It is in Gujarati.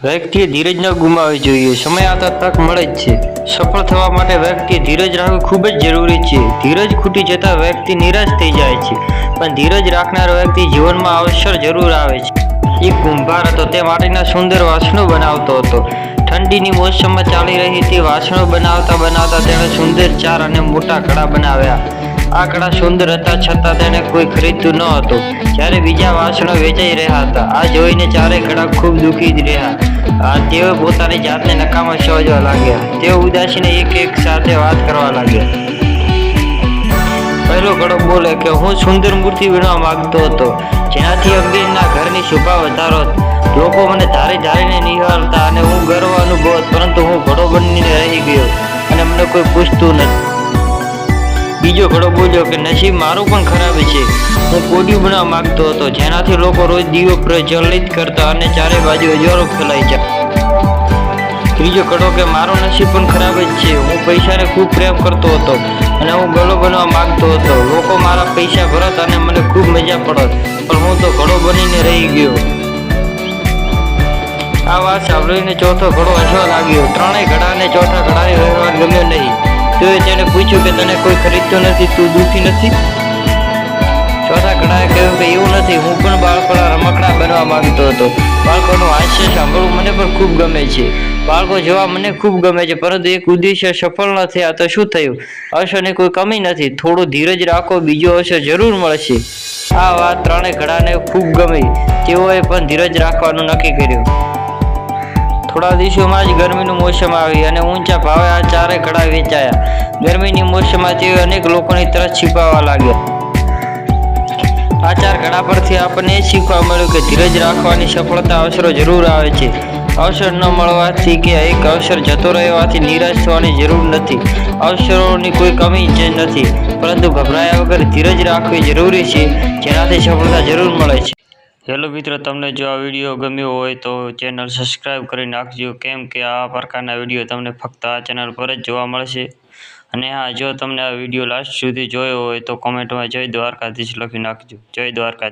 વ્યક્તિએ ધીરજ ન ગુમાવવી જોઈએ. સમય આવતા તક મળે જ છે. સફળ થવા માટે વ્યક્તિએ ધીરજ રાખવી ખૂબ જ જરૂરી છે. ધીરજ ખૂટી જતા વ્યક્તિ નિરાશ થઈ જાય છે, પણ ધીરજ રાખનાર વ્યક્તિ જીવનમાં અવસર જરૂર આવે છે. એક કુંભાર હતો. તે માટીના સુંદર વાસણો બનાવતો હતો. ઠંડીની મોસમમાં ચાલી રહી તે વાસણો બનાવતા બનાવતા તેણે સુંદર ચાર અને મોટા ઘડા બનાવ્યા. આ ઘડા સુંદર હતા, છતાં તેને કોઈ ખરીદતું ન હતું. જ્યારે બીજા વાસણો વેચાઈ રહ્યા હતા, આ જોઈને ચારેય ઘડા ખૂબ દુઃખી રહ્યા. તેઓ પોતાની જાતને નકામા સમજવા લાગ્યા. તેઓ ઉદાસીને એક સાથે વાત કરવા લાગ્યા. પહેલો ઘડો બોલે કે હું સુંદર મૂર્તિ બનાવવા માંગતો હતો, જેનાથી અંબેના ઘરની શોભા વધારત. લોકો મને ધારીને નિહાળતા અને હું ગર્વ અનુભવત, પરંતુ હું ઘડો બનીને રહી ગયો અને મને કોઈ પૂછતું નથી. બીજો ઘડો બોલ્યો કે નસીબ મારું પણ ખરાબ છે. હું કોડિયું બનાવવા માંગતો હતો, જેનાથી લોકો રોજ દીવો પ્રજ્વલિત કરતા અને ચારે બાજુ અજવાળો ફેલાઈ જાય. ત્રીજો ઘડો કે મારું નસીબ પણ ખરાબ જ છે. હું પૈસાને ખૂબ પ્રેમ કરતો હતો અને હું ઘડો બનવા માંગતો હતો. લોકો મારા પૈસા ભરત અને મને ખૂબ મજા પડત, પણ હું તો ઘડો બનીને રહી ગયો. આ વાત સાંભળીને ચોથો ઘડો હસવા લાગ્યો. ત્રણેય ઘડાને ચોથા ઘડાને વ્યવહાર ગમ્યો નહીં. તેઓએ તેને પૂછ્યું કે તને કોઈ ખરીદતું નથી, તું દુઃખી નથી? ચોથા ઘડાએ કહ્યું કે એવું નથી, હું પણ બાળકોના રમકડા બનવા માંગતો હતો. બાળકોનું હાસ્ય સાંભળવું મને પણ ખૂબ ગમે છે. બાળકો જોવા મને ખૂબ ગમે છે, પરંતુ એક ઉદ્દેશ્ય સફળ ન થયા તો શું થયું? અવસરની કોઈ કમી નથી. થોડું ધીરજ રાખો, બીજો અવસર જરૂર મળશે. આ વાત ત્રણેય ઘડાને ખૂબ ગમી. તેઓએ પણ ધીરજ રાખવાનું નક્કી કર્યું. થોડા દિવસોમાં જ ગરમીનું મોસમ આવી અને ઊંચા ભાવે આ ચારેય ઘડા વેચાયા. ગરમીની મોસમમાં તેઓ અનેક લોકોની તરસ છીપાવવા લાગ્યા. આ ચાર ઘડા પરથી આપણને એ શીખવા મળ્યું કે ધીરજ રાખવાની સફળતા અવસરો જરૂર આવે છે. અવસર ન મળવાથી કે એક અવસર જતો રહેવાથી નિરાશ થવાની જરૂર નથી. અવસરોની કોઈ કમી જ નથી, પરંતુ ગભરાયા વગર ધીરજ રાખવી જરૂરી છે, જેનાથી સફળતા જરૂર મળે છે. હેલો મિત્રો, તમને જો આ વિડીયો ગમ્યો હોય તો ચેનલ સબસ્ક્રાઈબ કરી નાખજો, કેમ કે આ પ્રકારના વિડીયો તમને ફક્ત આ ચેનલ પર જ જોવા મળશે. અને હા, જો તમને આ વિડીયો લાસ્ટ સુધી જોયો હોય તો કોમેન્ટમાં જય દ્વારકાધીશ લખી નાખજો. જય દ્વારકા.